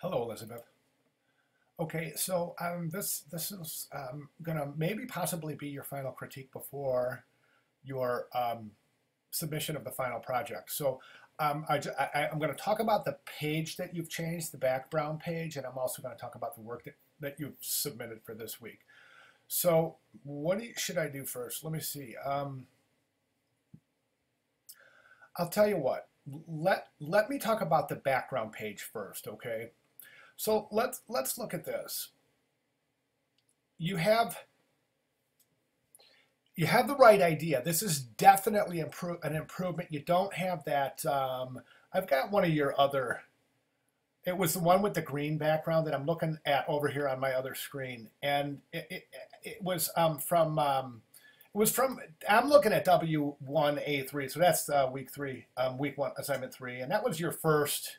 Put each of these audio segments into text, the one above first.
Hello, Elizabeth. Okay, so this is gonna maybe possibly be your final critique before your submission of the final project. So I'm going to talk about the page that you've changed, the background page, and I'm also going to talk about the work that you've submitted for this week. So should I do first? Let me see. I'll tell you what. Let me talk about the background page first, okay? So let's look at this. You have the right idea. This is definitely an improvement. You don't have that. I've got one of your other. It was the one with the green background that I'm looking at over here on my other screen, and it was from. It was from. I'm looking at W1A3, so that's week 3, week 1, assignment 3, and that was your first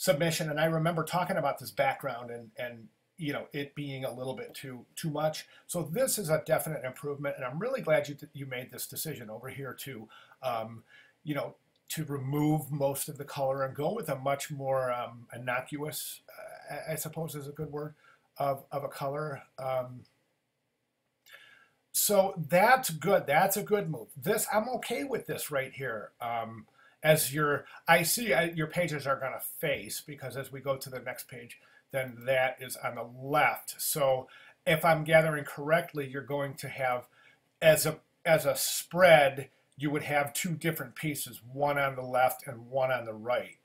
submission. And I remember talking about this background and it being a little bit too much. So this is a definite improvement, and I'm really glad you made this decision over here to you know to remove most of the color and go with a much more innocuous, I suppose is a good word, of a color. So that's good. That's a good move. I'm okay with this right here. I see your pages are going to face, because as we go to the next page, then that is on the left. So if I'm gathering correctly, you're going to have, as a spread, you would have two different pieces, one on the left and one on the right.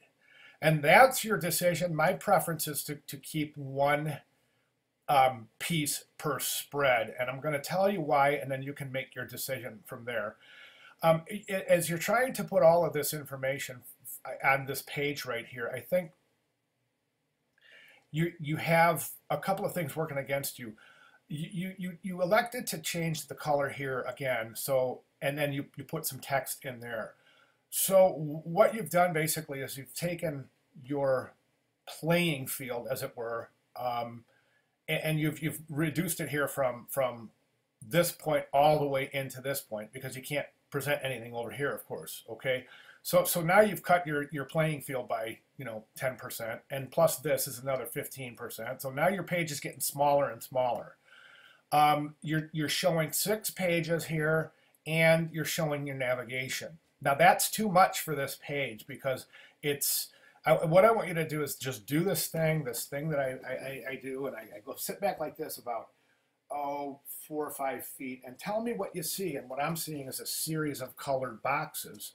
And that's your decision. My preference is to keep one piece per spread. And I'm going to tell you why, and then you can make your decision from there. As you're trying to put all of this information on this page right here, I think you have a couple of things working against you. You elected to change the color here again, so, and then you put some text in there. So what you've done basically is you've taken your playing field, as it were, and you've reduced it here from this point all the way into this point, because you can't present anything over here, of course. Okay, so now you've cut your playing field by 10%, and plus this is another 15%. So now your page is getting smaller and smaller. You're showing 6 pages here, and you're showing your navigation. Now that's too much for this page, because what I want you to do is just do this thing that I do, and I go sit back like this about 4 or 5 feet, and tell me what you see. And what I'm seeing is a series of colored boxes,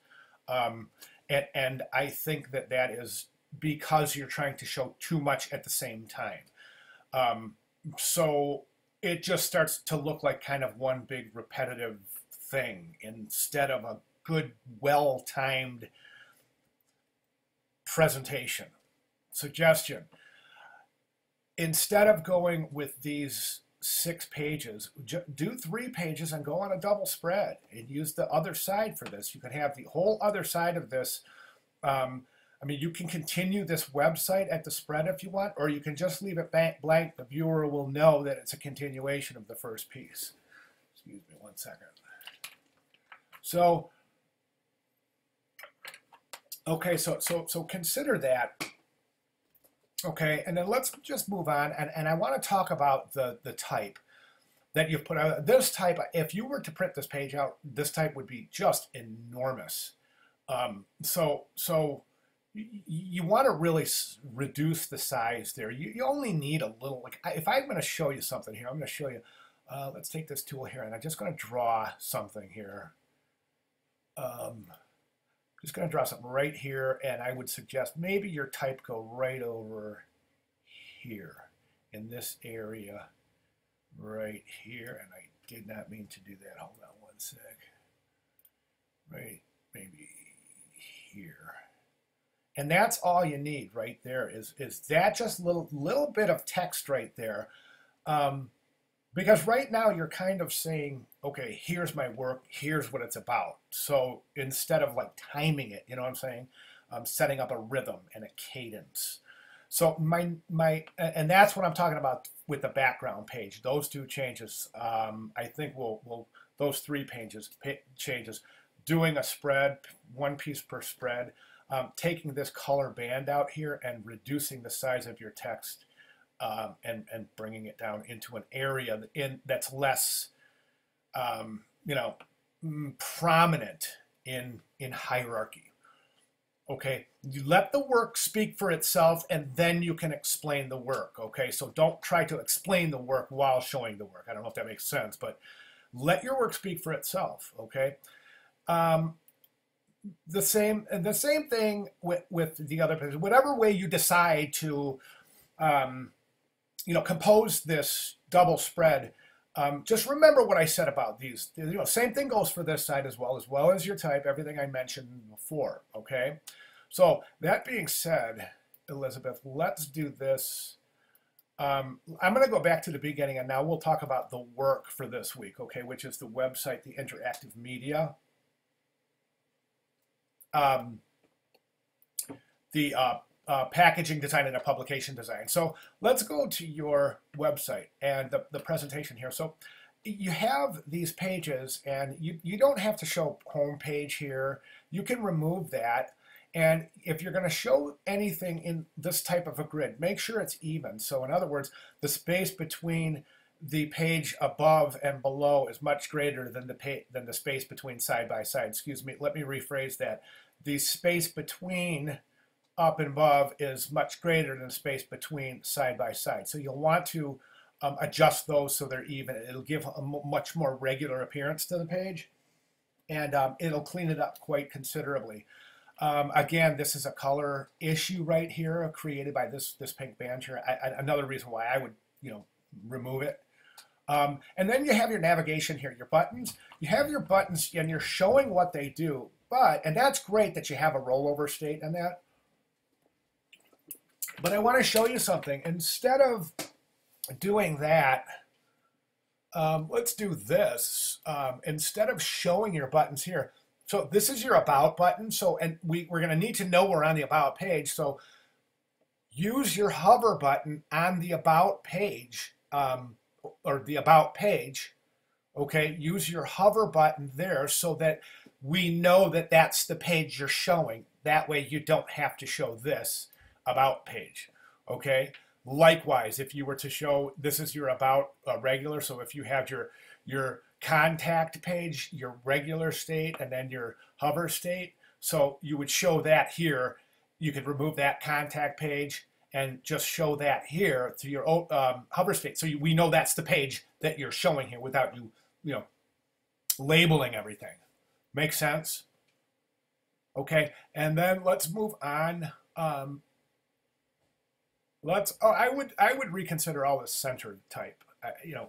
and I think that is because you're trying to show too much at the same time. So it just starts to look like kind of one big repetitive thing instead of a good, well-timed presentation. Suggestion: instead of going with these 6 pages, do 3 pages and go on a double spread and use the other side for this. You can have the whole other side of this. I mean, you can continue this website at the spread if you want, or you can just leave it blank. The viewer will know that it's a continuation of the first piece. Excuse me one second. So, okay, so consider that. Okay, and then let's just move on, and I want to talk about the type that you've put out. This type, if you were to print this page out, this type would be just enormous. So you want to really reduce the size there. You only need a little. Like, if I'm going to show you something here, I'm going to show you. Let's take this tool here, and I'm just going to draw something here. Just going to draw something right here, and I would suggest maybe your type go right over here in this area right here. And I did not mean to do that. Hold on one sec. Right, maybe here. And that's all you need right there is that just little bit of text right there. Because right now you're kind of saying, okay, here's my work, here's what it's about. So instead of like timing it, you know what I'm saying? Setting up a rhythm and a cadence. So and that's what I'm talking about with the background page. Those 2 changes, I think those 3 changes, doing a spread, 1 piece per spread. taking this color band out here and reducing the size of your text, and bringing it down into an area that's less, you know, prominent in hierarchy. Okay, you let the work speak for itself, and then you can explain the work. Okay, so don't try to explain the work while showing the work. I don't know if that makes sense, but let your work speak for itself. Okay, the same thing with the other pictures. Whatever way you decide to, compose this double spread. Just remember what I said about these. Same thing goes for this side as well as your type, everything I mentioned before, okay? So that being said, Elizabeth, let's do this. I'm going to go back to the beginning, and now we'll talk about the work for this week, okay, which is the website, the interactive media. The packaging design and a publication design. So let's go to your website and the presentation here. So you have these pages, and you don't have to show home page here. You can remove that. And if you're going to show anything in this type of a grid, make sure it's even. So in other words, the space between the page above and below is much greater than the space between side by side. Excuse me, let me rephrase that. The space between up and above is much greater than the space between side by side. So you'll want to adjust those so they're even. It'll give a much more regular appearance to the page, and it'll clean it up quite considerably. Again, this is a color issue right here created by this pink band here. Another reason why I would remove it. And then you have your navigation here, your buttons. You have your buttons, and you're showing what they do. And that's great that you have a rollover state in that. But I want to show you something. Instead of doing that, let's do this. Instead of showing your buttons here, so this is your About button. And we're going to need to know we're on the About page. So use your hover button on the About page, or the About page. Okay, use your hover button there so that we know that that's the page you're showing. That way you don't have to show this About page, okay? Likewise, if you were to show, this is your About regular, so if you have your contact page, your regular state, and then your hover state, so you would show that here. You could remove that contact page and just show that here to your hover state, so we know that's the page that you're showing here without you labeling everything. Make sense? Okay, and then let's move on. I would reconsider all this centered type.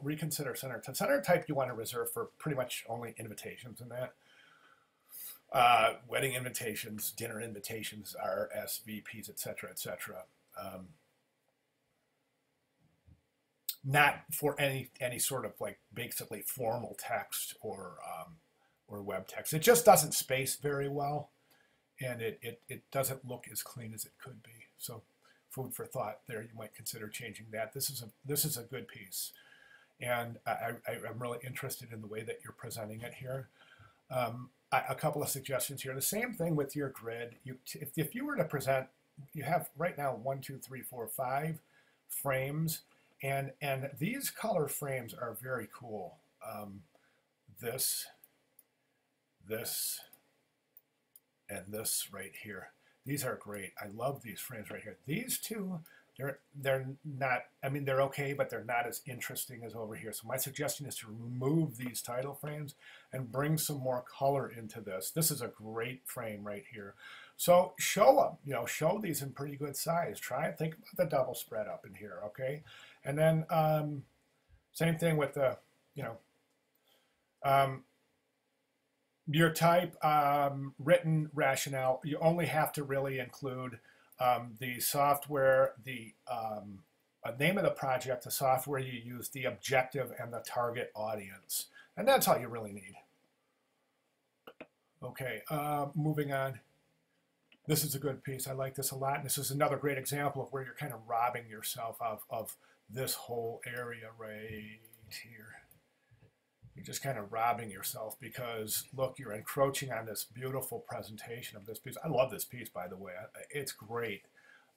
Reconsider center type. Center type you want to reserve for pretty much only invitations and that. Wedding invitations, dinner invitations, RSVPs, etc., etc. Not for any sort of basically formal text or web text. It just doesn't space very well, and it doesn't look as clean as it could be. So food for thought there. You might consider changing that. This is a good piece, and I'm really interested in the way that you're presenting it here. A couple of suggestions here. The same thing with your grid. If you were to present, you have right now 1, 2, 3, 4, 5 frames, and these color frames are very cool. This, and this right here. These are great. I love these frames right here. These two, they're not, I mean, they're okay, but they're not as interesting as over here. So my suggestion is to remove these title frames and bring some more color into this. This is a great frame right here. So show them, show these in pretty good size. Think about the double spread up in here, okay? And then same thing with the, your type, written rationale. You only have to really include the software, the name of the project, the software you use, the objective, and the target audience. And that's all you really need. Okay, moving on. This is a good piece. I like this a lot. And this is another great example of where you're kind of robbing yourself of this whole area right here. you're just kind of robbing yourself because look, you're encroaching on this beautiful presentation of this piece. I love this piece, by the way. It's great.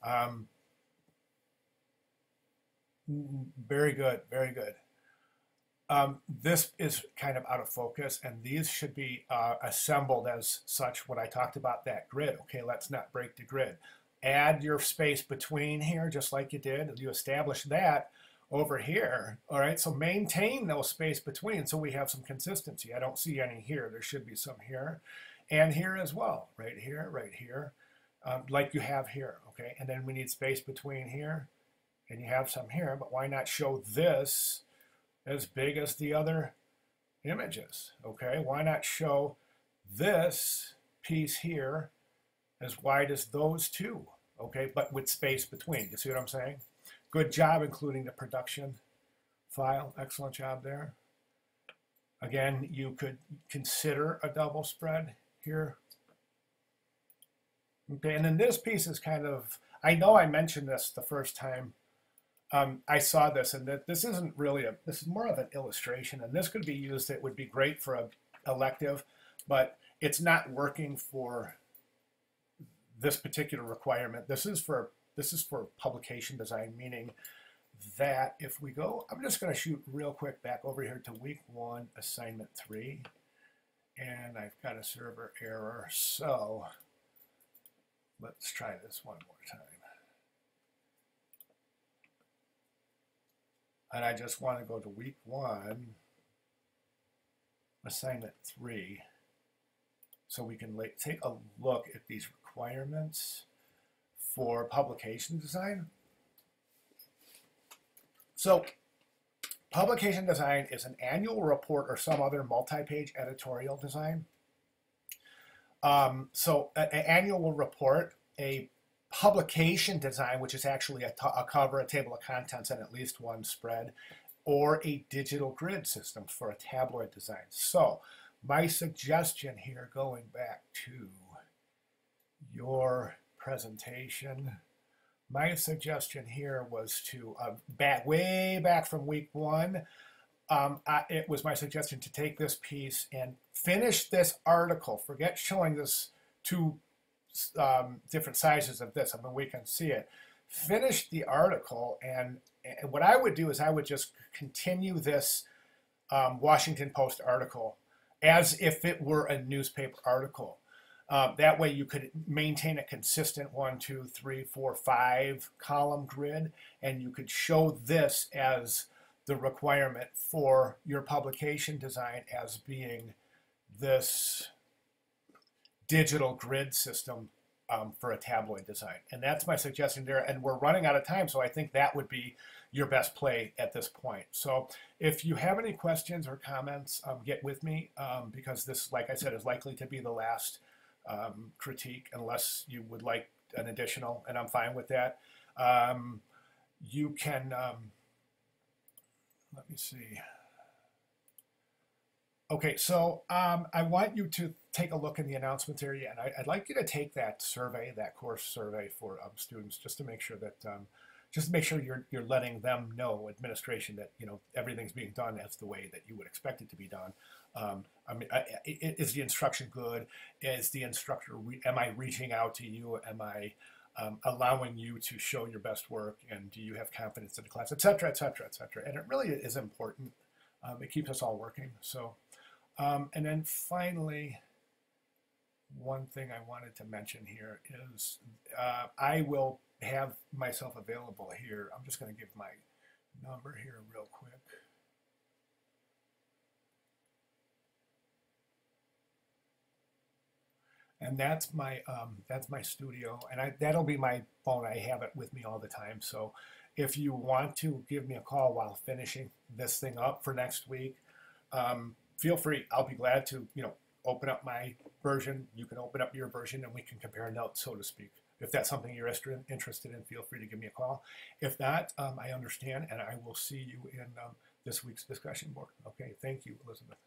Um, Very good, very good. This is kind of out of focus, and these should be assembled as such when I talked about that grid. Okay, let's not break the grid. Add your space between here, just like you did. You establish that over here. All right, so maintain those space between so we have some consistency. I don't see any here. There should be some here and here as well. Right here, like you have here. Okay, and then we need space between here, and you have some here, but why not show this as big as the other images? Okay, why not show this piece here as wide as those two? Okay, but with space between. You see what I'm saying? Good job including the production file. Excellent job there. Again, you could consider a double spread here. Okay, and then this piece is kind of, I know I mentioned this the first time I saw this, and that this isn't really this is more of an illustration, and this could be used, it would be great for a elective, but it's not working for this particular requirement. This is for publication design, meaning that if we go, I'm just going to shoot real quick back over here to week 1, assignment 3, and I've got a server error, so let's try this one more time. And I just want to go to week 1, assignment 3, so we can take a look at these requirements for publication design. So publication design is an annual report or some other multi-page editorial design. So an annual report, a publication design, which is actually a cover, a table of contents, and at least one spread, or a digital grid system for a tabloid design. So my suggestion here, going back to your presentation, my suggestion here was to, way back from week 1, it was my suggestion to take this piece and finish this article. Forget showing this two different sizes of this. I mean, we can see it. Finish the article, and what I would do is I would just continue this Washington Post article as if it were a newspaper article. That way you could maintain a consistent 1, 2, 3, 4, 5 column grid, and you could show this as the requirement for your publication design as being this digital grid system for a tabloid design. And that's my suggestion there. And we're running out of time, so I think that would be your best play at this point. So if you have any questions or comments, get with me, because this, like I said, is likely to be the last critique, unless you would like an additional, and I'm fine with that. You can, let me see. Okay, so I want you to take a look in the announcements area, and I'd like you to take that survey, that course survey for students, just to make sure that, you're letting them know, administration, that everything's being done as the way that you would expect it to be done. I mean, is the instruction good? Is the instructor, am I reaching out to you? Am I allowing you to show your best work? And do you have confidence in the class, et cetera, et cetera, et cetera? And it really is important. It keeps us all working. So, and then finally, one thing I wanted to mention here is I will have myself available here. I'm just going to give my number here real quick. And that's my studio, and that'll be my phone. I have it with me all the time. So if you want to give me a call while finishing this thing up for next week, feel free. I'll be glad to open up my version. You can open up your version, and we can compare notes, so to speak. If that's something you're interested in, feel free to give me a call. If not, I understand, and I will see you in this week's discussion board. Okay, thank you, Elizabeth.